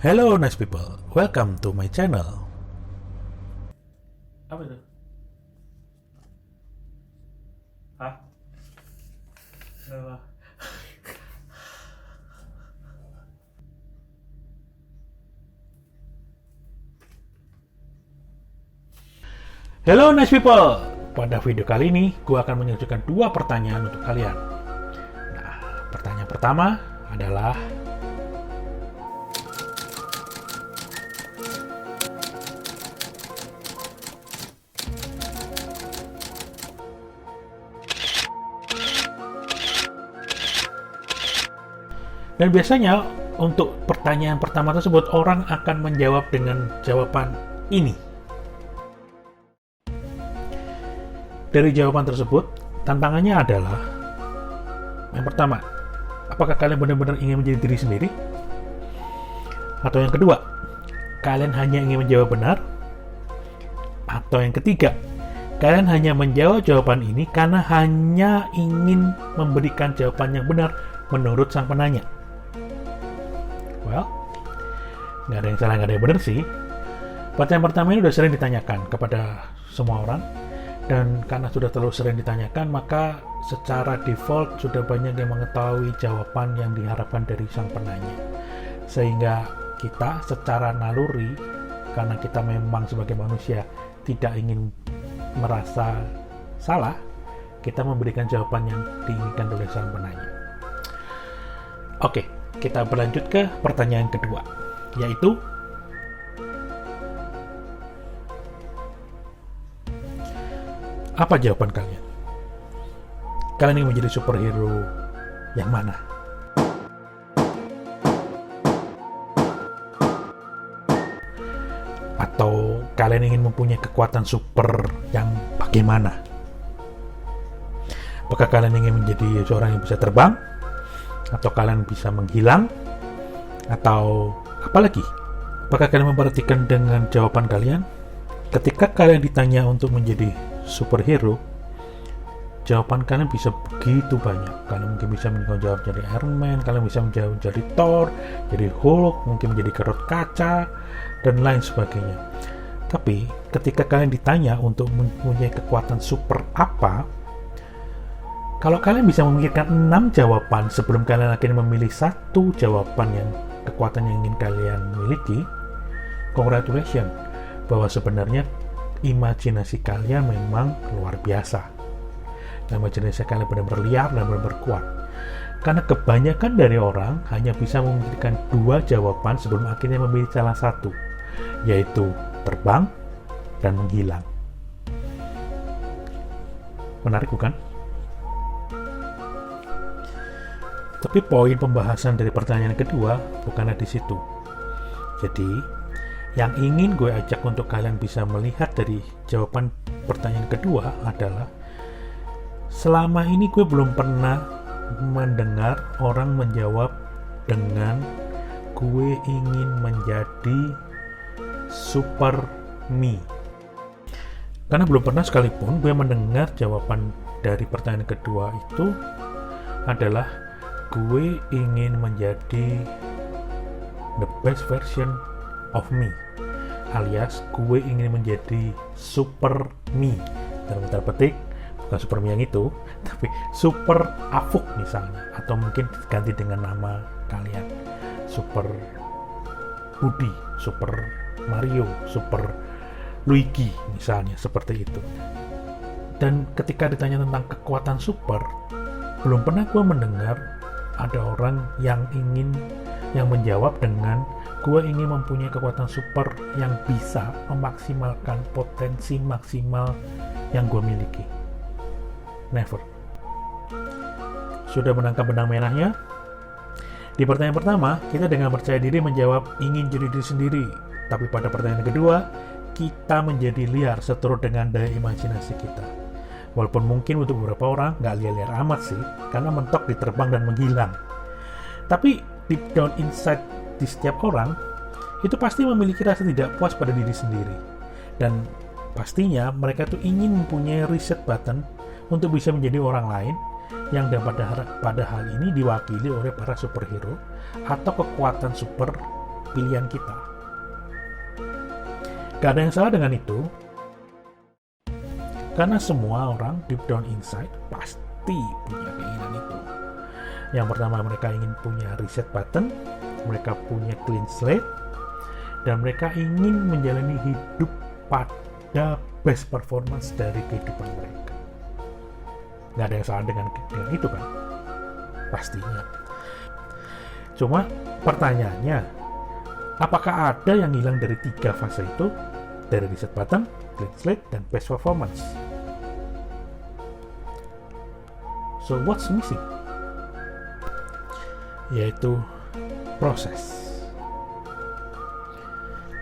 Hello nice people, welcome to my channel. Apa itu? Hah? Apa? Hello nice people. Pada video kali ini, gue akan menunjukkan dua pertanyaan untuk kalian. Nah, pertanyaan pertama adalah dan biasanya untuk pertanyaan pertama tersebut orang akan menjawab dengan jawaban ini. Dari jawaban tersebut, tantangannya adalah yang pertama, apakah kalian benar-benar ingin menjadi diri sendiri? Atau yang kedua, kalian hanya ingin menjawab benar? Atau yang ketiga, kalian hanya menjawab jawaban ini karena hanya ingin memberikan jawaban yang benar menurut sang penanya? Well, nggak ada yang salah, nggak ada yang benar sih. Pertanyaan pertama ini udah sering ditanyakan kepada semua orang, dan karena sudah terlalu sering ditanyakan, maka secara default sudah banyak yang mengetahui jawaban yang diharapkan dari sang penanya. Sehingga kita secara naluri, karena kita memang sebagai manusia tidak ingin merasa salah, kita memberikan jawaban yang diinginkan oleh sang penanya. Oke, kita berlanjut ke pertanyaan kedua, yaitu apa jawaban kalian? Kalian ingin menjadi superhero yang mana? Atau kalian ingin mempunyai kekuatan super yang bagaimana? Apakah kalian ingin menjadi seorang yang bisa terbang? Atau kalian bisa menghilang? Atau apa lagi? Apakah kalian memperhatikan dengan jawaban kalian? Ketika kalian ditanya untuk menjadi superhero, jawaban kalian bisa begitu banyak. Kalian mungkin bisa menjawab jadi Iron Man, kalian bisa menjawab jadi Thor, jadi Hulk, mungkin menjadi Garot Kaca, dan lain sebagainya. Tapi ketika kalian ditanya untuk mempunyai kekuatan super apa, kalau kalian bisa memikirkan 6 jawaban sebelum kalian akhirnya memilih satu jawaban yang kekuatan yang ingin kalian miliki, congratulations, bahwa sebenarnya imajinasi kalian memang luar biasa. Imajinasi kalian benar-benar liar dan benar-benar kuat. Karena kebanyakan dari orang hanya bisa memikirkan 2 jawaban sebelum akhirnya memilih salah satu, yaitu terbang dan menghilang. Menarik bukan? Tapi poin pembahasan dari pertanyaan kedua bukanlah di situ. Jadi, yang ingin gue ajak untuk kalian bisa melihat dari jawaban pertanyaan kedua adalah, selama ini gue belum pernah mendengar orang menjawab dengan gue ingin menjadi super me. Karena belum pernah sekalipun gue mendengar jawaban dari pertanyaan kedua itu adalah gue ingin menjadi the best version of me, alias gue ingin menjadi super me, dalam tanda petik, bukan super me yang itu, tapi super Afuk misalnya, atau mungkin ganti dengan nama kalian, super Budi, super Mario, super Luigi misalnya, seperti itu. Dan ketika ditanya tentang kekuatan super, belum pernah gue mendengar ada orang yang menjawab dengan gue ingin mempunyai kekuatan super yang bisa memaksimalkan potensi maksimal yang gue miliki. Never. Sudah menangkap benang merahnya? Di pertanyaan pertama, kita dengan percaya diri menjawab ingin jadi diri sendiri. Tapi pada pertanyaan kedua, kita menjadi liar seturut dengan daya imajinasi kita. Walaupun mungkin untuk beberapa orang nggak liar-liar amat sih, karena mentok diterbang dan menghilang. Tapi deep down inside di setiap orang, itu pasti memiliki rasa tidak puas pada diri sendiri. Dan pastinya mereka tuh ingin mempunyai reset button untuk bisa menjadi orang lain yang pada hal ini diwakili oleh para superhero atau kekuatan super pilihan kita. Gak ada yang salah dengan itu, karena semua orang deep down inside pasti punya keinginan itu. Yang pertama, mereka ingin punya reset button, mereka punya clean slate, dan mereka ingin menjalani hidup pada best performance dari kehidupan mereka. Gak ada yang salah dengan itu kan? Pastinya. Cuma pertanyaannya, apakah ada yang hilang dari 3 fase itu? Dari reset button, clean slate, dan best performance. So what's missing? Yaitu proses.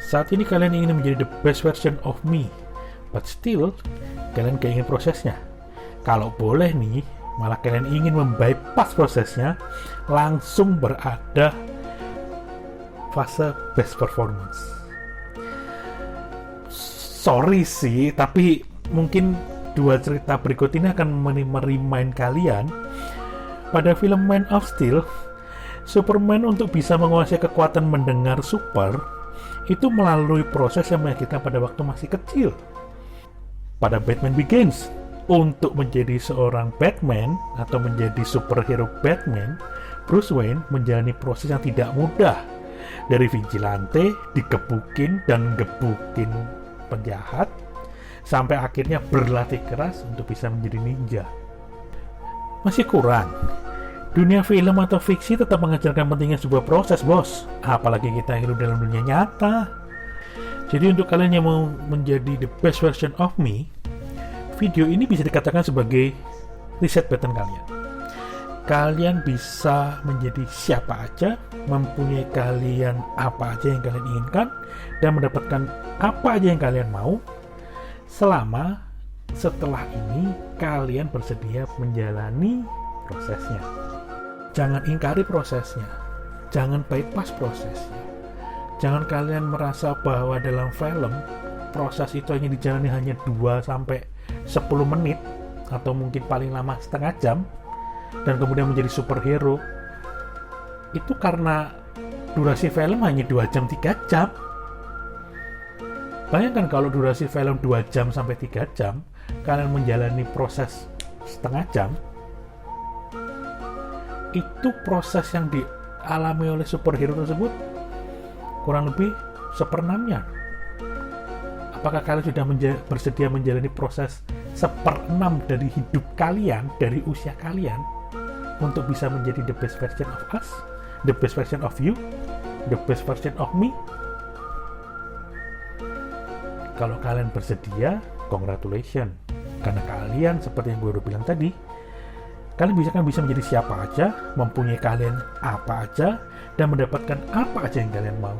Saat ini kalian ingin menjadi the best version of me, but still kalian ingin prosesnya. Kalau boleh nih, malah kalian ingin membypass prosesnya, langsung berada fase best performance. Sorry sih, tapi mungkin 2 cerita berikut ini akan merimain kalian. Pada film Man of Steel, Superman untuk bisa menguasai kekuatan mendengar super itu melalui proses yang menyakitkan pada waktu masih kecil. Pada Batman Begins, untuk menjadi seorang Batman atau menjadi superhero Batman, Bruce Wayne menjalani proses yang tidak mudah. Dari vigilante, digebukin dan gebukin penjahat, sampai akhirnya berlatih keras untuk bisa menjadi ninja. Masih kurang. Dunia film atau fiksi tetap mengajarkan pentingnya sebuah proses, bos. Apalagi kita hidup dalam dunia nyata. Jadi untuk kalian yang mau menjadi the best version of me, video ini bisa dikatakan sebagai reset button kalian. Kalian bisa menjadi siapa aja, mempunyai kalian apa aja yang kalian inginkan, dan mendapatkan apa aja yang kalian mau, selama setelah ini kalian bersedia menjalani prosesnya. Jangan ingkari prosesnya, jangan bypass prosesnya. Jangan kalian merasa bahwa dalam film proses itu hanya dijalani hanya 2-10 menit atau mungkin paling lama setengah jam dan kemudian menjadi superhero. Itu karena durasi film hanya 2 jam 3 jam. Bayangkan kalau durasi film 2 jam sampai 3 jam, kalian menjalani proses setengah jam, itu proses yang dialami oleh superhero tersebut kurang lebih 1/6-nya. Apakah kalian sudah bersedia menjalani proses 1/6 dari hidup kalian, dari usia kalian, untuk bisa menjadi the best version of us, the best version of you, the best version of me? Kalau kalian bersedia, congratulations. Karena kalian, seperti yang gue udah bilang tadi, kalian bisa menjadi siapa aja, mempunyai kalian apa aja, dan mendapatkan apa aja yang kalian mau.